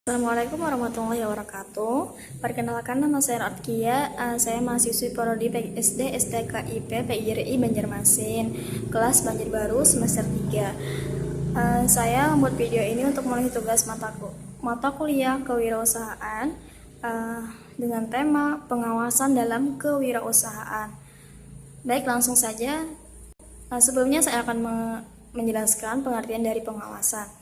Assalamualaikum warahmatullahi wabarakatuh. Perkenalkan, nama saya Ratkia. Saya mahasiswi Prodi PSD STKIP PIRI Banjarmasin, kelas Banjarbaru semester 3. Saya membuat video ini untuk memenuhi tugas mata kuliah kewirausahaan dengan tema pengawasan dalam kewirausahaan. Baik, langsung saja. Sebelumnya saya akan menjelaskan pengertian dari pengawasan.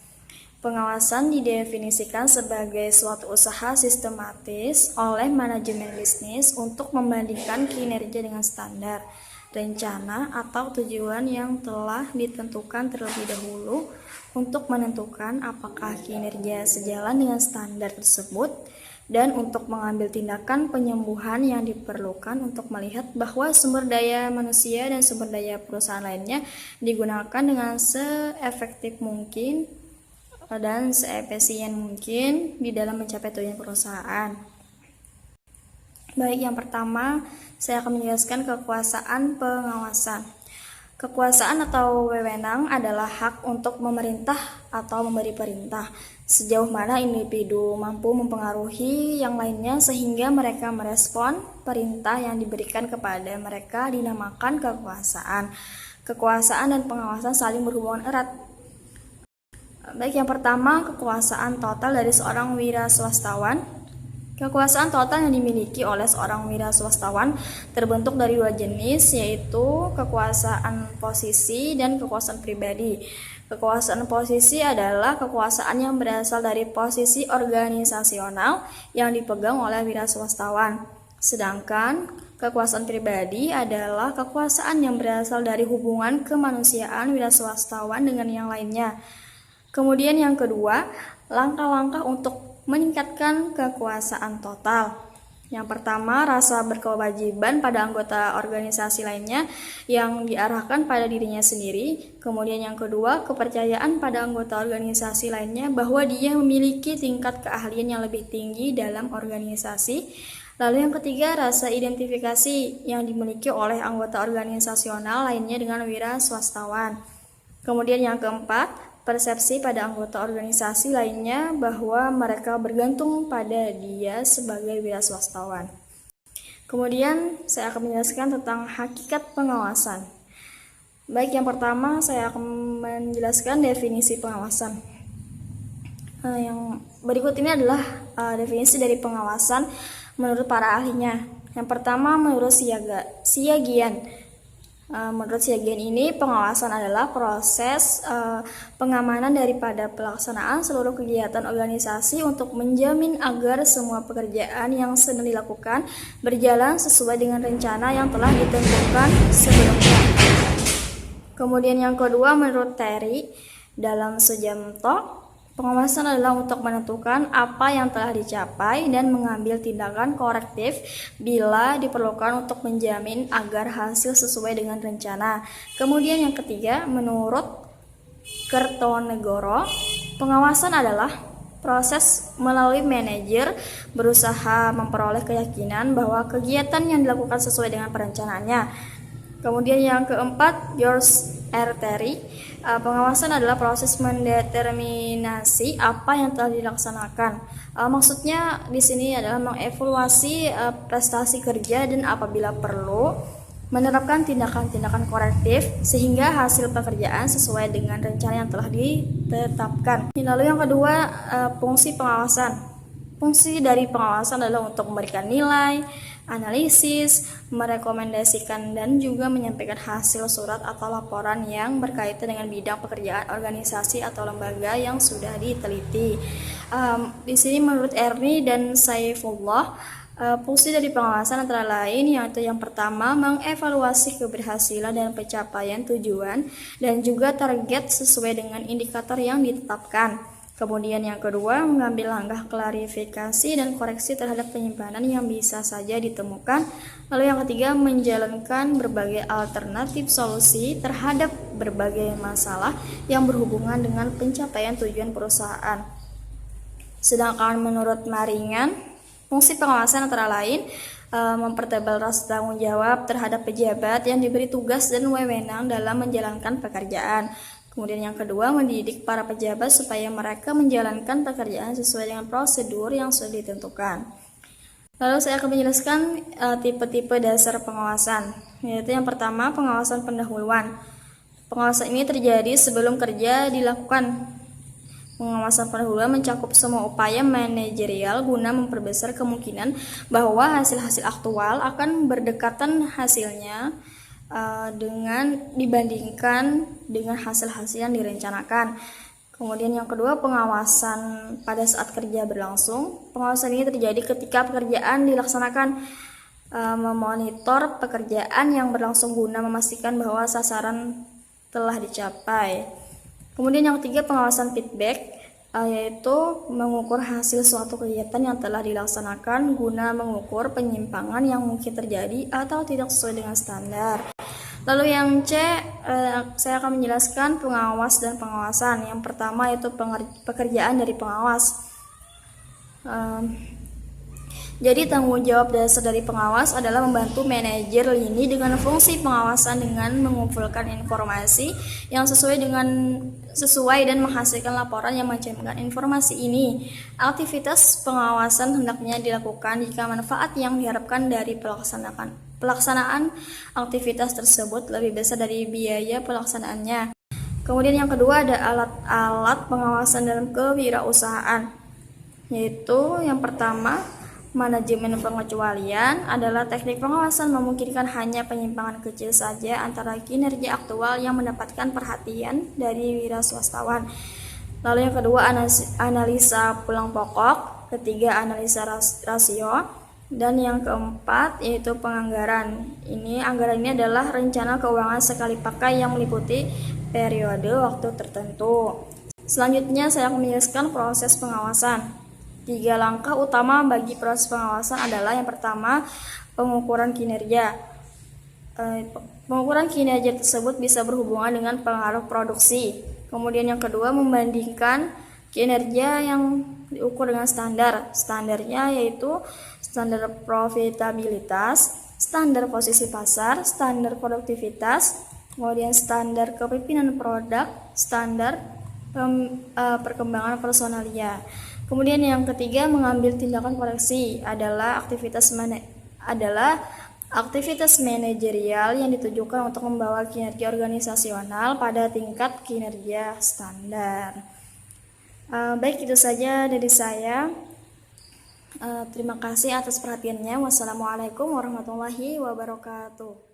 Pengawasan didefinisikan sebagai suatu usaha sistematis oleh manajemen bisnis untuk membandingkan kinerja dengan standar, rencana, atau tujuan yang telah ditentukan terlebih dahulu untuk menentukan apakah kinerja sejalan dengan standar tersebut dan untuk mengambil tindakan penyembuhan yang diperlukan untuk melihat bahwa sumber daya manusia dan sumber daya perusahaan lainnya digunakan dengan seefektif mungkin dan seefisien mungkin di dalam mencapai tujuan perusahaan. Baik, yang pertama saya akan menjelaskan kekuasaan pengawasan. Kekuasaan atau wewenang adalah hak untuk memerintah atau memberi perintah sejauh mana individu mampu mempengaruhi yang lainnya sehingga mereka merespon perintah yang diberikan kepada mereka dinamakan kekuasaan. Kekuasaan dan pengawasan saling berhubungan erat. Baik, yang pertama, kekuasaan total dari seorang wiraswastawan. Kekuasaan total yang dimiliki oleh seorang wiraswastawan terbentuk dari dua jenis, yaitu kekuasaan posisi dan kekuasaan pribadi. Kekuasaan posisi adalah kekuasaan yang berasal dari posisi organisasional yang dipegang oleh wiraswastawan. Sedangkan kekuasaan pribadi adalah kekuasaan yang berasal dari hubungan kemanusiaan wiraswastawan dengan yang lainnya. Kemudian yang kedua, langkah-langkah untuk meningkatkan kekuasaan total. Yang pertama, rasa berkewajiban pada anggota organisasi lainnya yang diarahkan pada dirinya sendiri. Kemudian yang kedua, kepercayaan pada anggota organisasi lainnya bahwa dia memiliki tingkat keahlian yang lebih tinggi dalam organisasi. Lalu yang ketiga, rasa identifikasi yang dimiliki oleh anggota organisasional lainnya dengan wiraswastawan. Kemudian yang keempat, persepsi pada anggota organisasi lainnya bahwa mereka bergantung pada dia sebagai wiraswastawan. Kemudian saya akan menjelaskan tentang hakikat pengawasan. Baik, yang pertama saya akan menjelaskan definisi pengawasan. Yang berikut ini adalah definisi dari pengawasan menurut para ahlinya. Yang pertama, menurut Siagian. Menurut Siagian ini, pengawasan adalah proses pengamanan daripada pelaksanaan seluruh kegiatan organisasi untuk menjamin agar semua pekerjaan yang sedang dilakukan berjalan sesuai dengan rencana yang telah ditentukan sebelumnya. Kemudian yang kedua, menurut Terry dalam Sujamto, pengawasan adalah untuk menentukan apa yang telah dicapai dan mengambil tindakan korektif bila diperlukan untuk menjamin agar hasil sesuai dengan rencana. Kemudian yang ketiga, menurut Kertonegoro, pengawasan adalah proses melalui manajer berusaha memperoleh keyakinan bahwa kegiatan yang dilakukan sesuai dengan perencanaannya. Kemudian yang keempat, George R. Terry, pengawasan adalah proses mendeterminasi apa yang telah dilaksanakan. Maksudnya di sini adalah mengevaluasi prestasi kerja dan apabila perlu menerapkan tindakan-tindakan korektif sehingga hasil pekerjaan sesuai dengan rencana yang telah ditetapkan. Lalu yang kedua, fungsi pengawasan. Fungsi dari pengawasan adalah untuk memberikan nilai, analisis, merekomendasikan dan juga menyampaikan hasil surat atau laporan yang berkaitan dengan bidang pekerjaan organisasi atau lembaga yang sudah diteliti. Di sini menurut Ernie dan Saifullah, fungsi dari pengawasan antara lain yaitu yang pertama, mengevaluasi keberhasilan dan pencapaian tujuan dan juga target sesuai dengan indikator yang ditetapkan. Kemudian yang kedua, mengambil langkah klarifikasi dan koreksi terhadap penyimpanan yang bisa saja ditemukan. Lalu yang ketiga, menjalankan berbagai alternatif solusi terhadap berbagai masalah yang berhubungan dengan pencapaian tujuan perusahaan. Sedangkan menurut Maringan, fungsi pengawasan antara lain mempertebal rasa tanggung jawab terhadap pejabat yang diberi tugas dan wewenang dalam menjalankan pekerjaan. Kemudian yang kedua, mendidik para pejabat supaya mereka menjalankan pekerjaan sesuai dengan prosedur yang sudah ditentukan. Lalu saya akan menjelaskan tipe-tipe dasar pengawasan, yaitu yang pertama, pengawasan pendahuluan. Pengawasan ini terjadi sebelum kerja dilakukan. Pengawasan pendahuluan mencakup semua upaya manajerial guna memperbesar kemungkinan bahwa hasil-hasil aktual akan berdekatan hasilnya dibandingkan dengan hasil-hasil yang direncanakan. Kemudian yang kedua, pengawasan pada saat kerja berlangsung. Pengawasan ini terjadi ketika pekerjaan dilaksanakan, memonitor pekerjaan yang berlangsung guna memastikan bahwa sasaran telah dicapai. Kemudian yang ketiga, pengawasan feedback, yaitu mengukur hasil suatu kegiatan yang telah dilaksanakan guna mengukur penyimpangan yang mungkin terjadi atau tidak sesuai dengan standar. Lalu yang C, saya akan menjelaskan pengawas dan pengawasan. Yang pertama yaitu pekerjaan dari pengawas. Jadi tanggung jawab dasar dari pengawas adalah membantu manajer lini dengan fungsi pengawasan dengan mengumpulkan informasi yang sesuai dan menghasilkan laporan yang mencerminkan informasi ini. Aktivitas pengawasan hendaknya dilakukan jika manfaat yang diharapkan dari pelaksanaan aktivitas tersebut lebih besar dari biaya pelaksanaannya. Kemudian yang kedua ada alat-alat pengawasan dalam kewirausahaan, yaitu yang pertama, manajemen pengecualian adalah teknik pengawasan memungkinkan hanya penyimpangan kecil saja antara kinerja aktual yang mendapatkan perhatian dari wiraswastawan. Lalu yang kedua, analisa pulang pokok, ketiga analisa rasio, dan yang keempat yaitu penganggaran. Anggaran ini adalah rencana keuangan sekali pakai yang meliputi periode waktu tertentu. Selanjutnya saya akan menjelaskan proses pengawasan. 3 langkah utama bagi proses pengawasan adalah yang pertama, pengukuran kinerja. Pengukuran kinerja tersebut bisa berhubungan dengan pengaruh produksi. Kemudian yang kedua, membandingkan kinerja yang diukur dengan standar. Standarnya yaitu standar profitabilitas, standar posisi pasar, standar produktivitas, kemudian standar kepemimpinan produk, standar perkembangan personalia. Kemudian yang ketiga, mengambil tindakan koreksi adalah aktivitas manajerial yang ditujukan untuk membawa kinerja organisasional pada tingkat kinerja standar. Baik, itu saja dari saya. Terima kasih atas perhatiannya. Wassalamualaikum warahmatullahi wabarakatuh.